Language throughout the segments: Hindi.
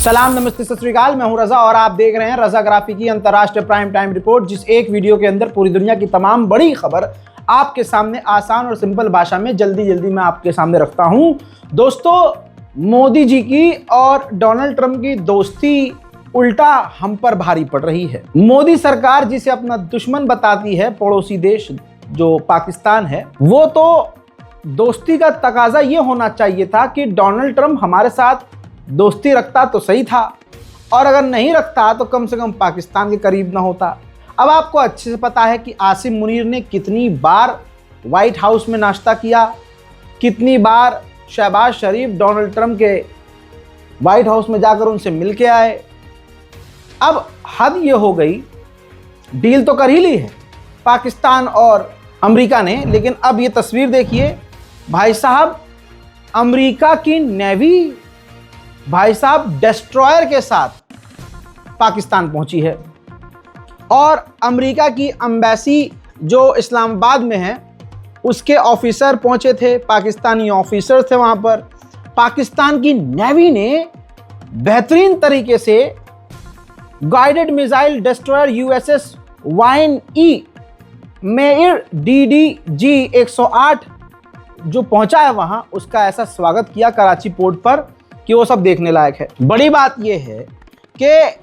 सलाम, नमस्ते, सत श्री अकाल। मैं हूं रजा और आप देख रहे हैं रजाग्राफी की अंतर्राष्ट्रीय प्राइम टाइम रिपोर्ट, जिस एक वीडियो के अंदर पूरी दुनिया की तमाम बड़ी खबर आपके सामने आसान और सिंपल भाषा में जल्दी मैं आपके सामने रखता हूं। दोस्तों, मोदी जी की और डोनाल्ड ट्रंप की दोस्ती उल्टा हम पर भारी पड़ रही है। मोदी सरकार जिसे अपना दुश्मन बताती है, पड़ोसी देश जो पाकिस्तान है, वो तो दोस्ती का तकाजा ये होना चाहिए था कि डोनाल्ड ट्रंप हमारे साथ दोस्ती रखता तो सही था, और अगर नहीं रखता तो कम से कम पाकिस्तान के करीब ना होता। अब आपको अच्छे से पता है कि आसिम मुनीर ने कितनी बार व्हाइट हाउस में नाश्ता किया, कितनी बार शहबाज शरीफ डोनाल्ड ट्रंप के व्हाइट हाउस में जाकर उनसे मिल के आए। अब हद ये हो गई, डील तो कर ही ली है पाकिस्तान और अमेरिका ने, लेकिन अब ये तस्वीर देखिए भाई साहब, अमेरिका की नेवी भाई साहब डिस्ट्रॉयर के साथ पाकिस्तान पहुंची है, और अमेरिका की एम्बेसी जो इस्लामाबाद में है उसके ऑफिसर पहुंचे थे, पाकिस्तानी ऑफिसर थे वहां पर। पाकिस्तान की नेवी ने बेहतरीन तरीके से guided missile destroyer USS Wayne E Meyer DDG 108 जो पहुंचा है वहां, उसका ऐसा स्वागत किया कराची पोर्ट पर कि वो सब देखने लायक है। बड़ी बात यह है कि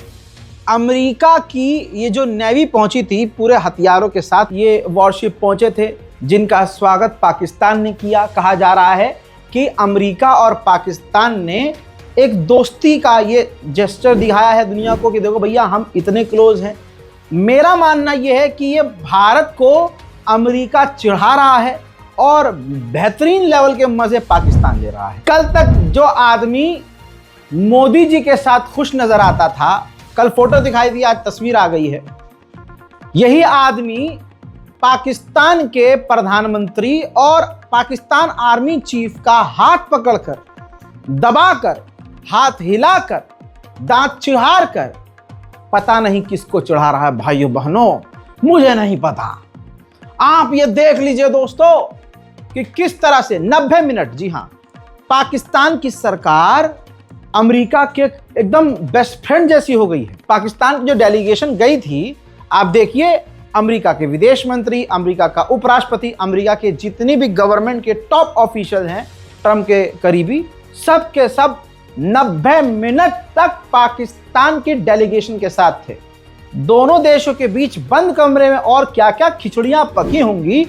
अमेरिका की ये जो नेवी पहुंची थी पूरे हथियारों के साथ, ये वॉरशिप पहुंचे थे जिनका स्वागत पाकिस्तान ने किया। कहा जा रहा है कि अमेरिका और पाकिस्तान ने एक दोस्ती का ये जेस्चर दिखाया है दुनिया को कि देखो भैया, हम इतने क्लोज हैं। मेरा मानना यह है कि ये भारत को अमेरिका चिढ़ा रहा है और बेहतरीन लेवल के मजे पाकिस्तान ले रहा है। कल तक जो आदमी मोदी जी के साथ खुश नजर आता था, कल फोटो दिखाई दी, आज तस्वीर आ गई है, यही आदमी पाकिस्तान के प्रधानमंत्री और पाकिस्तान आर्मी चीफ का हाथ पकड़कर, दबाकर, हाथ हिलाकर, दांत चिढ़ाड़ कर पता नहीं किसको चढ़ा रहा है। भाइयों बहनों, मुझे नहीं पता, आप ये देख लीजिए दोस्तों कि किस तरह से 90 मिनट, जी हां, पाकिस्तान की सरकार अमेरिका के एकदम बेस्ट फ्रेंड जैसी हो गई है। पाकिस्तान की जो डेलीगेशन गई थी, आप देखिए, अमेरिका के विदेश मंत्री, अमेरिका का उपराष्ट्रपति, अमेरिका के जितनी भी गवर्नमेंट के टॉप ऑफिशियल हैं, ट्रंप के करीबी, सब के सब 90 मिनट तक पाकिस्तान की डेलीगेशन के साथ थे। दोनों देशों के बीच बंद कमरे में और क्या क्या खिचड़ियां पकी होंगी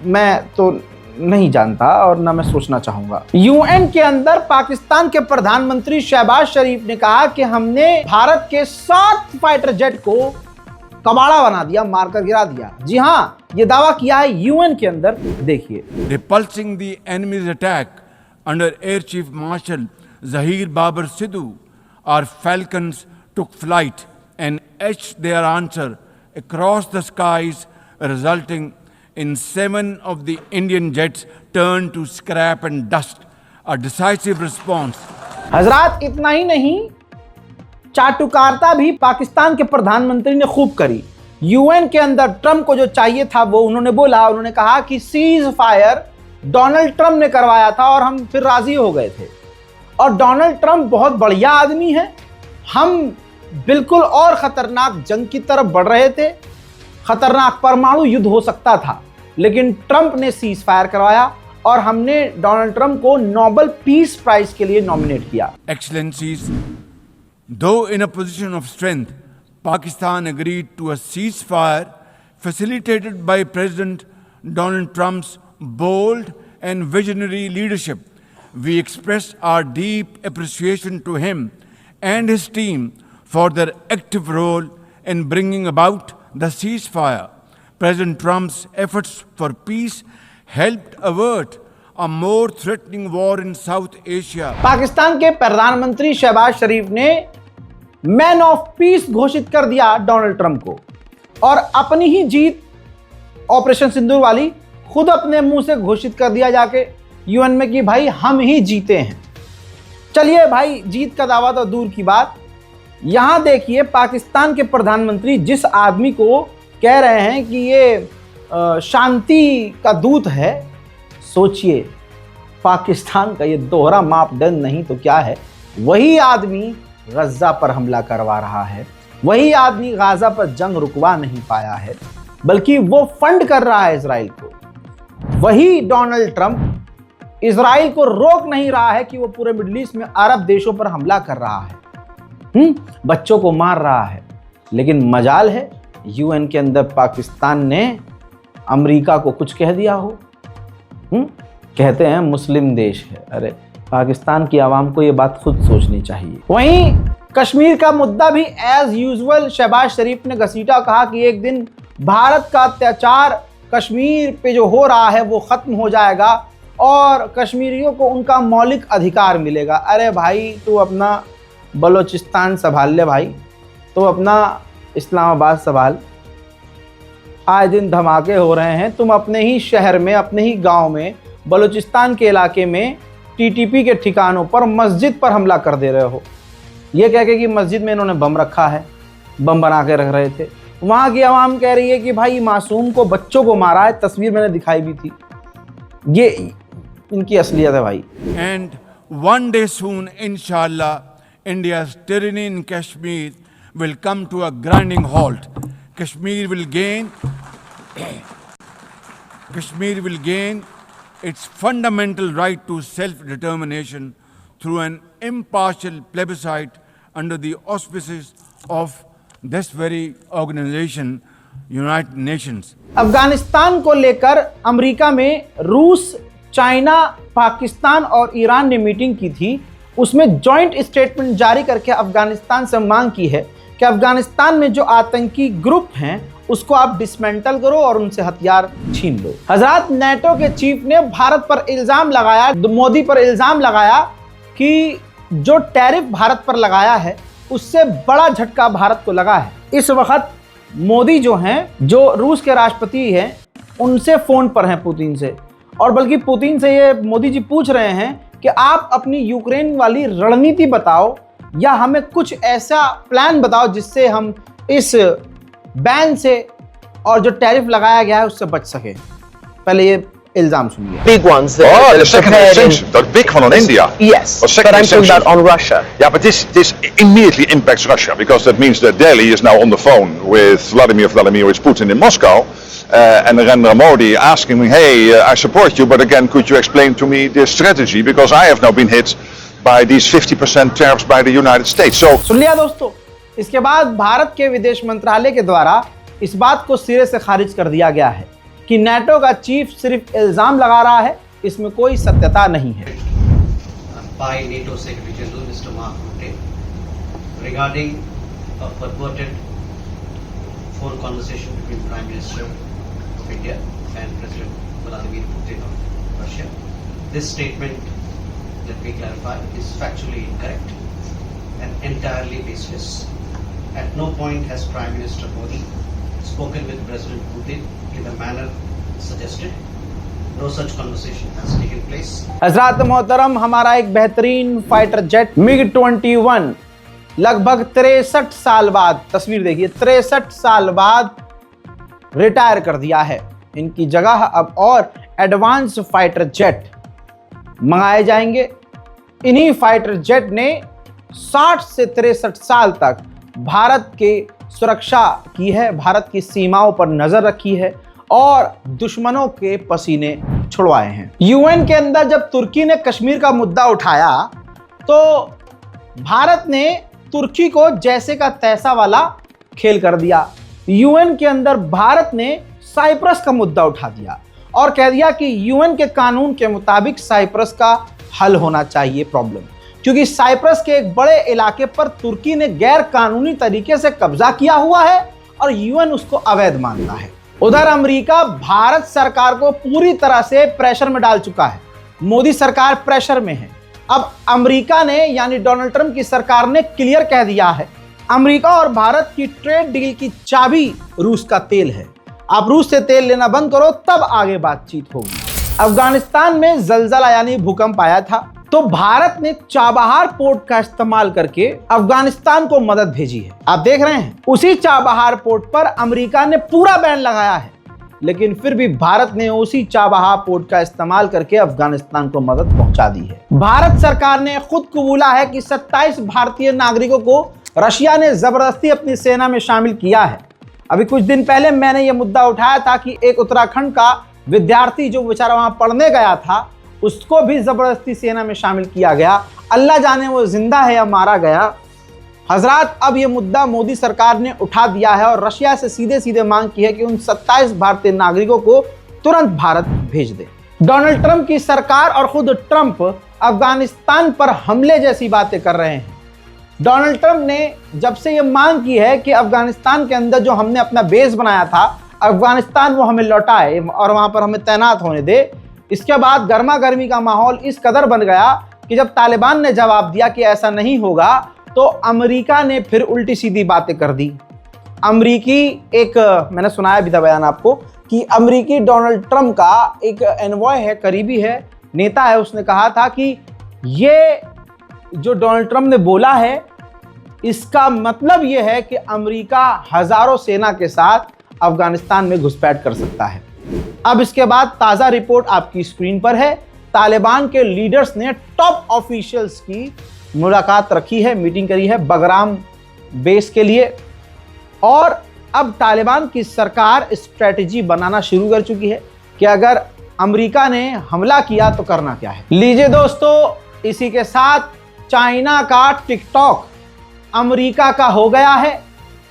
मैं तो नहीं जानता और ना मैं सोचना चाहूंगा। यूएन के अंदर पाकिस्तान के प्रधानमंत्री शहबाज शरीफ ने कहा कि हमने भारत के 7 फाइटर जेट को कबाड़ा बना दिया, मारकर गिरा दिया। जी हां, ये दावा किया है यूएन के अंदर। देखिए, repulsing the enemies attack under air chief marshal Zahir Babar Sidhu, our falcons took flight and etched their answer across the skies, resulting in 7 of the Indian jets turned to scrap and dust. A decisive response. हजरात, इतना ही नहीं, चाटुकारिता भी पाकिस्तान के प्रधानमंत्री ने खूब करी। यूएन के अंदर ट्रंप को जो चाहिए था वो उन्होंने बोला। उन्होंने कहा कि सीज फायर डोनाल्ड ट्रंप ने करवाया था और हम फिर राजी हो गए थे, और डोनाल्ड ट्रंप बहुत बढ़िया आदमी है। हम बिल्कुल और खतरनाक जंग की तरफ बढ़ रहे थे, खतरनाक परमाणु युद्ध हो सकता था, लेकिन ट्रंप ने सीज फायर करवाया और हमने डोनाल्ड ट्रंप को नोबेल पीस प्राइज के लिए नॉमिनेट किया। Excellencies, though in a position of strength, Pakistan agreed to a ceasefire facilitated by President Donald Trump's bold and visionary leadership. We express our deep appreciation to him and his team for their active role in bringing about the ceasefire. President Trump's efforts for peace helped avert a more threatening war in South Asia. Pakistan के प्रधानमंत्री शहबाज शरीफ ने मैन ऑफ पीस घोषित कर दिया डोनाल्ड ट्रंप को, और अपनी ही जीत ऑपरेशन सिंदूर वाली खुद अपने मुंह से घोषित कर दिया जाके यूएन में कि भाई हम ही जीते हैं। चलिए भाई, जीत का दावा तो दूर की बात, यहां देखिए पाकिस्तान के प्रधानमंत्री जिस आदमी को कह रहे हैं कि ये शांति का दूत है, सोचिए पाकिस्तान का ये दोहरा मापदंड नहीं तो क्या है। वही आदमी गज्जा पर हमला करवा रहा है, वही आदमी गाजा पर जंग रुकवा नहीं पाया है, बल्कि वो फंड कर रहा है इजराइल को। वही डोनाल्ड ट्रंप इजराइल को रोक नहीं रहा है कि वो पूरे मिडिल ईस्ट में अरब देशों पर हमला कर रहा है, बच्चों को मार रहा है। लेकिन मजाल है यूएन के अंदर पाकिस्तान ने अमेरिका को कुछ कह दिया हो। कहते हैं मुस्लिम देश है, अरे पाकिस्तान की आवाम को ये बात खुद सोचनी चाहिए। वहीं कश्मीर का मुद्दा भी एज यूजुअल शहबाज शरीफ ने घसीटा, कहा कि एक दिन भारत का अत्याचार कश्मीर पे जो हो रहा है वो खत्म हो जाएगा और कश्मीरियों को उनका मौलिक अधिकार मिलेगा। अरे भाई तू अपना बलोचिस्तान संभाल ले भाई, तो अपना इस्लामाबाद संभाल। आए दिन धमाके हो रहे हैं, तुम अपने ही शहर में, अपने ही गांव में, बलूचिस्तान के इलाके में टीटीपी के ठिकानों पर मस्जिद पर हमला कर दे रहे हो, ये कह के कि मस्जिद में इन्होंने बम रखा है, बम बना के रख रहे थे। वहाँ की आवाम कह रही है कि भाई मासूम को, बच्चों को मारा है, तस्वीर मैंने दिखाई भी थी। ये इनकी असलियत है भाई। And one day soon, inshallah, India's tyranny in Kashmir will come to a grinding halt. Kashmir will gain its fundamental right to self-determination through an impartial plebiscite under the auspices of this very organization, United Nations. Afghanistan को लेकर अमेरिका में रूस, चाइना, पाकिस्तान और ईरान ने मीटिंग की थी। उसमें जॉइंट स्टेटमेंट जारी करके अफगानिस्तान से मांग की है कि अफगानिस्तान में जो आतंकी ग्रुप हैं उसको आप डिसमेंटल करो और उनसे हथियार छीन लो। हजरत नेटो के चीफ ने भारत पर इल्जाम लगाया, मोदी पर इल्जाम लगाया कि जो टैरिफ भारत पर लगाया है उससे बड़ा झटका भारत को लगा है। इस वक्त मोदी जो हैं, जो रूस के राष्ट्रपति हैं, उनसे फोन पर हैं पुतिन से, और बल्कि पुतिन से ये मोदी जी पूछ रहे हैं कि आप अपनी यूक्रेन वाली रणनीति बताओ या हमें कुछ ऐसा प्लान बताओ जिससे हम इस बैन से और जो टैरिफ लगाया गया है उससे बच सके। पहले ये इल्जाम सुनिए। Big ones. The secondary sanction, the big one on India. Yes, but I'm talking about on Russia. Yeah, but this immediately impacts Russia because that means that Delhi is now on the phone with Vladimir Vladimirovich Putin in Moscow and Narendra Modi asking me, hey, I support you, but again, could you explain to me this strategy because I have now been hit by these 50% tariffs by the United States. So सुन लिया दोस्तों। इसके बाद भारत के विदेश मंत्रालय के द्वारा इस बात को सिरे से खारिज कर दिया गया है कि नेटो का चीफ सिर्फ इल्जाम लगा रहा है, इसमें कोई सत्यता नहीं है। By NATO Secretary General Mr. Mark Rutte regarding a purported phone conversation between Prime Minister of India and President Vladimir Putin of Russia. This statement, let me clarify, is factually incorrect and entirely baseless. At no point has Prime Minister Modi spoken with President Putin in the manner suggested. No such conversation has taken place. हज़रात मोहतरम, हमारा एक बेहतरीन फाइटर जेट MiG-21 लगभग 63 साल बाद, तस्वीर देखिए, 63 साल बाद रिटायर कर दिया है। इनकी जगह अब और एडवांस फाइटर जेट मंगाए जाएंगे। इन्हीं फाइटर जेट ने 60 से 63 साल तक भारत के सुरक्षा की है, भारत की सीमाओं पर नजर रखी है और दुश्मनों के पसीने छुड़वाए हैं। यूएन के अंदर जब तुर्की ने कश्मीर का मुद्दा उठाया तो भारत ने तुर्की को जैसे का तैसा वाला खेल कर दिया। यूएन के अंदर भारत ने साइप्रस का मुद्दा उठा दिया और कह दिया कि यूएन के कानून के मुताबिक साइप्रस का हल होना चाहिए प्रॉब्लम, क्योंकि साइप्रस के एक बड़े इलाके पर तुर्की ने गैर कानूनी तरीके से कब्जा किया हुआ है और यूएन उसको अवैध मानता है। उधर अमेरिका भारत सरकार को पूरी तरह से प्रेशर में डाल चुका है। मोदी सरकार प्रेशर में है। अब अमेरिका ने, यानी डोनाल्ड ट्रंप की सरकार ने क्लियर कह दिया है, अमेरिका और भारत की ट्रेड डील की चाबी रूस का तेल है। आप रूस से तेल लेना बंद करो तब आगे बातचीत होगी। अफगानिस्तान में जलजला यानी भूकंप आया था तो भारत ने चाबहार पोर्ट का इस्तेमाल करके अफगानिस्तान को मदद भेजी है। आप देख रहे हैं, उसी चाबहार पोर्ट पर अमेरिका ने पूरा बैन लगाया है। लेकिन फिर भी भारत ने उसी चाबहार पोर्ट का इस्तेमाल करके अफगानिस्तान को मदद पहुंचा दी है। भारत सरकार ने खुद कबूला है कि 27 भारतीय नागरिकों को रशिया ने जबरदस्ती अपनी सेना में शामिल किया है। अभी कुछ दिन पहले मैंने यह मुद्दा उठाया था कि एक उत्तराखंड का विद्यार्थी जो बेचारा वहां पढ़ने गया था, उसको भी जबरदस्ती सेना में शामिल किया गया। अल्लाह जाने वो जिंदा है या मारा गया। हजरात, अब यह मुद्दा मोदी सरकार ने उठा दिया है और रशिया से सीधे सीधे मांग की है कि उन 27 भारतीय नागरिकों को तुरंत भारत भेज दे। डोनाल्ड ट्रंप की सरकार और खुद ट्रंप अफगानिस्तान पर हमले जैसी बातें कर रहे हैं। डोनाल्ड ट्रंप ने जब से यह मांग की है कि अफगानिस्तान के अंदर जो हमने अपना बेस बनाया था, अफगानिस्तान वो हमें लौटाए और वहां पर हमें तैनात होने दे, इसके बाद गर्मा गर्मी का माहौल इस कदर बन गया कि जब तालिबान ने जवाब दिया कि ऐसा नहीं होगा, तो अमेरिका ने फिर उल्टी सीधी बातें कर दी। अमेरिकी एक, मैंने सुनाया भी था बयान आपको, कि अमेरिकी डोनाल्ड ट्रंप का एक एनवॉय है, करीबी है, नेता है, उसने कहा था कि ये जो डोनाल्ड ट्रंप ने बोला है, इसका मतलब ये है कि अमेरिका हजारों सेना के साथ अफगानिस्तान में घुसपैठ कर सकता है। अब इसके बाद ताज़ा रिपोर्ट आपकी स्क्रीन पर है। तालिबान के लीडर्स ने टॉप ऑफिशियल्स की मुलाकात रखी है, मीटिंग करी है बगराम बेस के लिए, और अब तालिबान की सरकार स्ट्रेटजी बनाना शुरू कर चुकी है कि अगर अमेरिका ने हमला किया तो करना क्या है। लीजिए दोस्तों, इसी के साथ चाइना का टिकटॉक अमेरिका का हो गया है।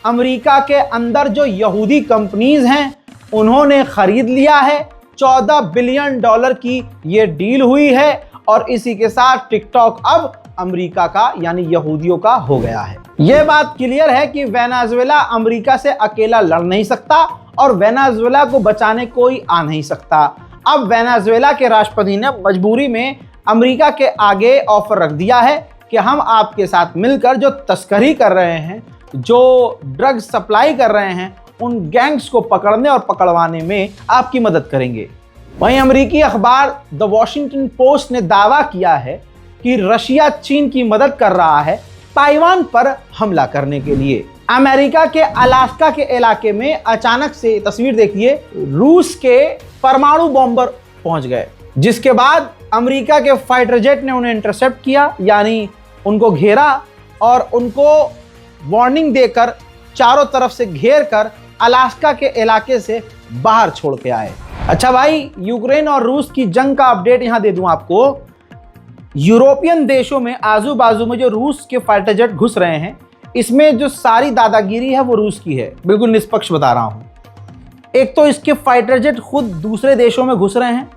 अमेरिका के अंदर जो यहूदी कंपनीज हैं उन्होंने खरीद लिया है। $14 बिलियन की ये डील हुई है और इसी के साथ टिकटॉक अब अमेरिका का यानी यहूदियों का हो गया है। यह बात क्लियर है कि वेनेजुएला अमेरिका से अकेला लड़ नहीं सकता और वेनेजुएला को बचाने कोई आ नहीं सकता। अब वेनेजुएला के राष्ट्रपति ने मजबूरी में अमेरिका के आगे ऑफर रख दिया है कि हम आपके साथ मिलकर जो तस्करी कर रहे हैं, जो ड्रग सप्लाई कर रहे हैं, उन गैंग्स को पकड़ने और पकड़वाने में आपकी मदद करेंगे। वहीं अमेरिकी अखबार द वॉशिंगटन पोस्ट ने दावा किया है कि रशिया चीन की मदद कर रहा है ताइवान पर हमला करने के लिए। अमेरिका के अलास्का के इलाके में अचानक से, तस्वीर देखिए, रूस के परमाणु बॉम्बर पहुंच गए, जिसके बाद अमेरिका के फाइटर जेट ने उन्हें इंटरसेप्ट किया, यानी उनको घेरा और उनको वार्निंग देकर चारों तरफ से घेर कर अलास्का के इलाके से बाहर छोड़ के आए। अच्छा भाई, यूक्रेन और रूस की जंग का अपडेट यहां दे दूं आपको। यूरोपियन देशों में आजू बाजू में जो रूस के फाइटर जेट घुस रहे हैं, इसमें जो सारी दादागिरी है वो रूस की है, बिल्कुल निष्पक्ष बता रहा हूं। एक तो इसके फाइटर जेट खुद दूसरे देशों में घुस रहे हैं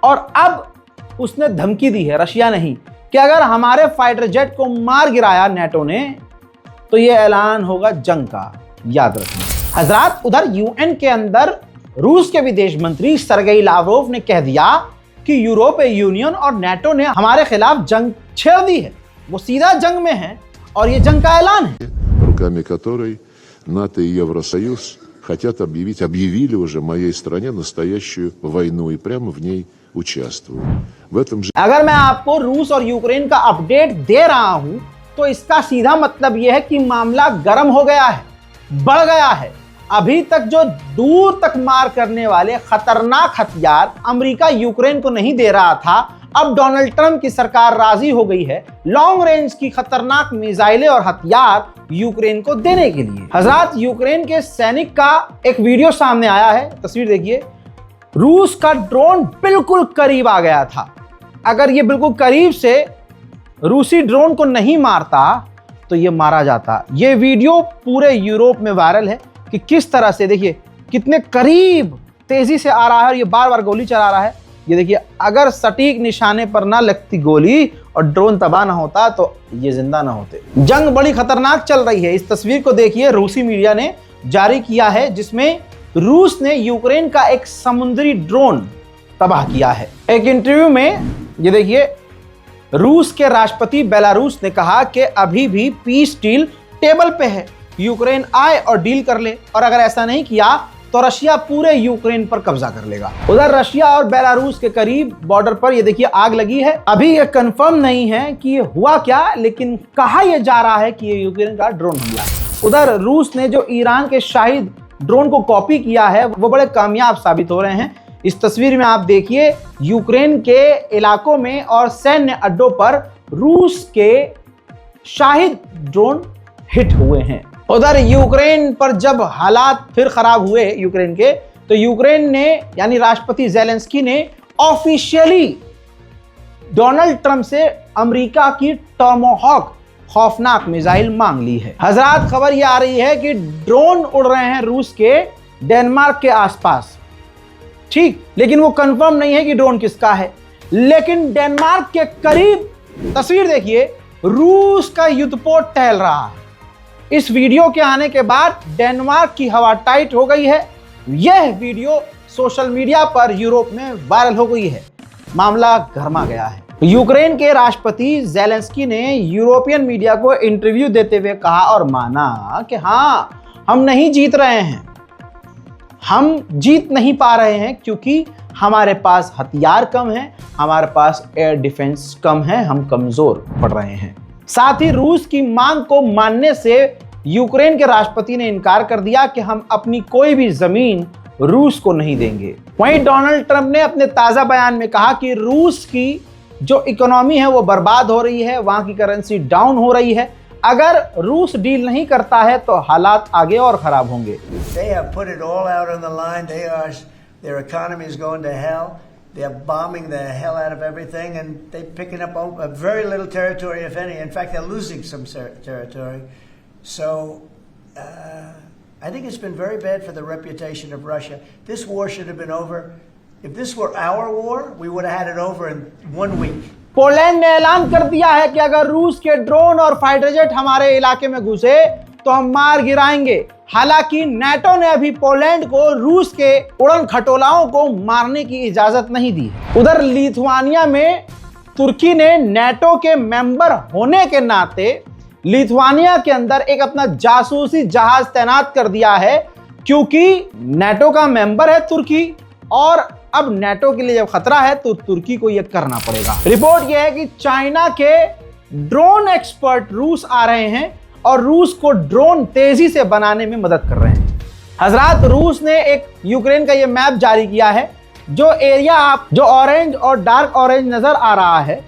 और अब उसने धमकी दी है, रशिया नहीं, कि अगर हमारे फाइटर जेट को मार गिराया नेटो ने तो यह ऐलान होगा जंग का, याद रखना। हजरात, उधर यूएन के अंदर रूस के विदेश मंत्री सरगेई लावरोव ने कह दिया कि यूरोपीय यूनियन और नेटो ने हमारे खिलाफ जंग छेड़ दी है, वो सीधा जंग में है और ये जंग का ऐलान है। руками которой НАТО и Евросоюз объявили уже моей стране настоящую войну и прямо в ней участвуют. В этом же... अगर मैं आपको रूस और यूक्रेन का अपडेट दे रहा हूं तो इसका सीधा मतलब यह है कि मामला गर्म हो गया है, बढ़ गया है। अभी तक जो दूर तक मार करने वाले खतरनाक हथियार अमेरिका यूक्रेन को नहीं दे रहा था, अब डोनाल्ड ट्रंप की सरकार राजी हो गई है लॉन्ग रेंज की खतरनाक मिसाइलें और हथियार यूक्रेन को देने के लिए। हजरात, यूक्रेन के सैनिक का एक वीडियो सामने आया है, तस्वीर देखिए। रूस का ड्रोन बिल्कुल करीब आ गया था। अगर ये बिल्कुल करीब से रूसी ड्रोन को नहीं मारता तो ये मारा जाता। ये वीडियो पूरे यूरोप में वायरल है कि किस तरह से, देखिए कितने करीब तेजी से आ रहा है और ये बार बार गोली चला रहा है। ये देखिए, अगर सटीक निशाने पर ना लगती गोली और ड्रोन तबाह ना होता तो ये जिंदा ना होते। जंग बड़ी खतरनाक चल रही है। इस तस्वीर को देखिए, रूसी मीडिया ने जारी किया है, जिसमें रूस ने यूक्रेन का एक समुद्री ड्रोन तबाह किया है। एक इंटरव्यू में ये देखिए, रूस के राष्ट्रपति बेलारूस ने कहा कि अभी भी पीस डील टेबल पे है, यूक्रेन आए और डील कर ले, और अगर ऐसा नहीं किया तो रशिया पूरे यूक्रेन पर कब्जा कर लेगा। उधर रशिया और बेलारूस के करीब बॉर्डर पर ये देखिए आग लगी है। अभी ये कंफर्म नहीं है कि ये हुआ क्या, लेकिन कहा यह जा रहा है कि ये यूक्रेन का ड्रोन हमला है। उधर रूस ने जो ईरान के शाहिद ड्रोन को कॉपी किया है वो बड़े कामयाब साबित हो रहे हैं। इस तस्वीर में आप देखिए यूक्रेन के इलाकों में और सैन्य अड्डों पर रूस के शाहिद ड्रोन हिट हुए हैं। उधर यूक्रेन पर जब हालात फिर खराब हुए यूक्रेन के, तो यूक्रेन ने यानी राष्ट्रपति ज़ेलेंस्की ने ऑफिशियली डोनाल्ड ट्रंप से अमेरिका की टॉमाहॉक खौफनाक मिसाइल मांग ली है। हजरात, खबर यह आ रही है कि ड्रोन उड़ रहे हैं रूस के डेनमार्क के आसपास, ठीक, लेकिन वो कंफर्म नहीं है कि ड्रोन किसका है। लेकिन डेनमार्क के करीब तस्वीर देखिए, रूस का युद्धपोत टहल रहा है। इस वीडियो के आने के बाद डेनमार्क की हवा टाइट हो गई है। यह वीडियो सोशल मीडिया पर यूरोप में वायरल हो गई है। मामला गरमा गया है। यूक्रेन के राष्ट्रपति ज़ेलेंस्की ने यूरोपियन मीडिया को इंटरव्यू देते हुए कहा और माना कि हाँ, हम नहीं जीत रहे हैं, हम जीत नहीं पा रहे हैं क्योंकि हमारे पास हथियार कम है, हमारे पास एयर डिफेंस कम है, हम कमजोर पड़ रहे हैं। साथ ही रूस की मांग को मानने से यूक्रेन के राष्ट्रपति ने इनकार कर दिया कि हम अपनी कोई भी जमीन रूस को नहीं देंगे। वहीं डोनाल्ड ट्रंप ने अपने ताजा बयान में कहा कि रूस की जो इकोनॉमी है वो बर्बाद हो रही है, वहां की करेंसी डाउन हो रही है। अगर रूस डील नहीं करता है तो हालात आगे और खराब होंगे। They have put it all out on the line. Their economy is going to hell. They're bombing the hell out of everything, and they're picking up a very little territory, if any. In fact, they're losing some territory. So, I think it's been very bad for the reputation of Russia. This war should have been over. If this were our war, we would have had it over in 1 week. Poland ने ऐलान कर दिया है कि अगर रूस के ड्रोन और फाइटर जेट हमारे इलाके में घुसे तो हम मार गिराएंगे। हालांकि नाटो ने अभी पोलैंड को रूस के उड़न खटोलाओं को मारने की इजाजत नहीं दी। उधर लिथुआनिया में तुर्की ने नाटो के मेंबर होने के नाते लिथुआनिया के अंदर एक अपना जासूसी जहाज तैनात कर दिया है, क्योंकि नाटो का मेंबर है तुर्की और अब नाटो के लिए जब खतरा है तो तुर्की को यह करना पड़ेगा। रिपोर्ट यह है कि चाइना के ड्रोन एक्सपर्ट रूस आ रहे हैं और रूस को ड्रोन तेजी से बनाने में मदद कर रहे हैं। हजरात, रूस ने एक यूक्रेन का यह मैप जारी किया है। जो एरिया आप जो ऑरेंज और डार्क ऑरेंज नजर आ रहा है,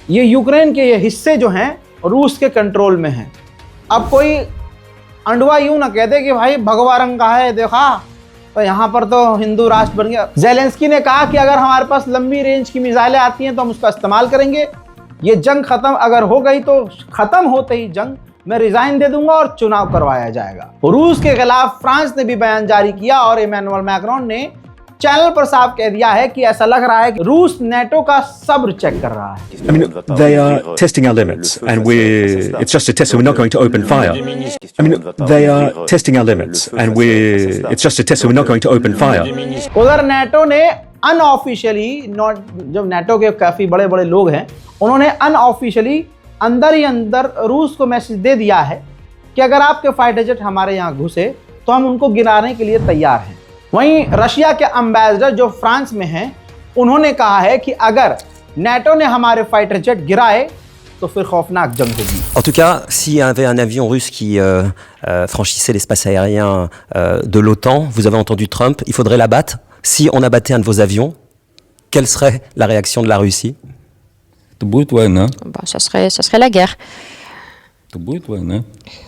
ये यूक्रेन के ये हिस्से जो हैं रूस के कंट्रोल में हैं। अब कोई अंडवा यूं ना कह दे कि भाई भगवा रंग का है, देखा तो यहाँ पर तो हिंदू राष्ट्र बन गया। ज़ेलेंस्की ने कहा कि अगर हमारे पास लंबी रेंज की मिसाइलें आती हैं तो हम उसका इस्तेमाल करेंगे। ये जंग खत्म अगर हो गई तो खत्म होते ही जंग मैं रिजाइन दे दूंगा और चुनाव करवाया जाएगा। रूस के खिलाफ फ्रांस ने भी बयान जारी किया और इमैनुअल मैक्रोन ने चैनल पर साफ कह दिया है कि ऐसा लग रहा है कि रूस नाटो का सब्र चेक कर रहा है। I mean, they are testing our limits, and it's just a test, so we're not going to open fire. I mean, they are testing our limits, and it's just a test, so we're not going to open fire. उधर नाटो ने अनऑफिशियली, जब नाटो के काफी बड़े बड़े लोग हैं, उन्होंने अनऑफिशियली अंदर ही अंदर रूस को मैसेज दे दिया है कि अगर आपके फाइटर जेट हमारे यहाँ घुसे तो हम उनको गिराने के लिए तैयार हैं। वहीं रशिया के एम्बेसडर जो फ्रांस में हैं, उन्होंने कहा है कि अगर नाटो ने हमारे फाइटर जेट गिराए तो फिर खौफनाक जंग होगी। En tout cas, s'il y avait un avion russe qui franchissait l'espace aérien de l'OTAN, vous avez entendu Trump, il faudrait l'abattre. Si on abattait un de vos avions, quelle serait la réaction de la Russie? То будет война. Bah, ça serait la guerre. То будет война.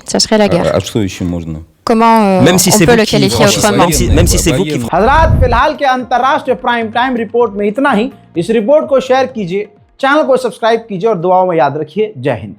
Ça serait la guerre. А что еще можно? Comment Même si on c'est peut vous le qui qualifier autrement? même si c'est vous qui हजरात, फिलहाल के अंतर्राष्ट्रीय प्राइम टाइम रिपोर्ट में इतना ही। इस रिपोर्ट को शेयर कीजिए, चैनल को सब्सक्राइब कीजिए और दुआओं में याद रखिए। जय हिंद।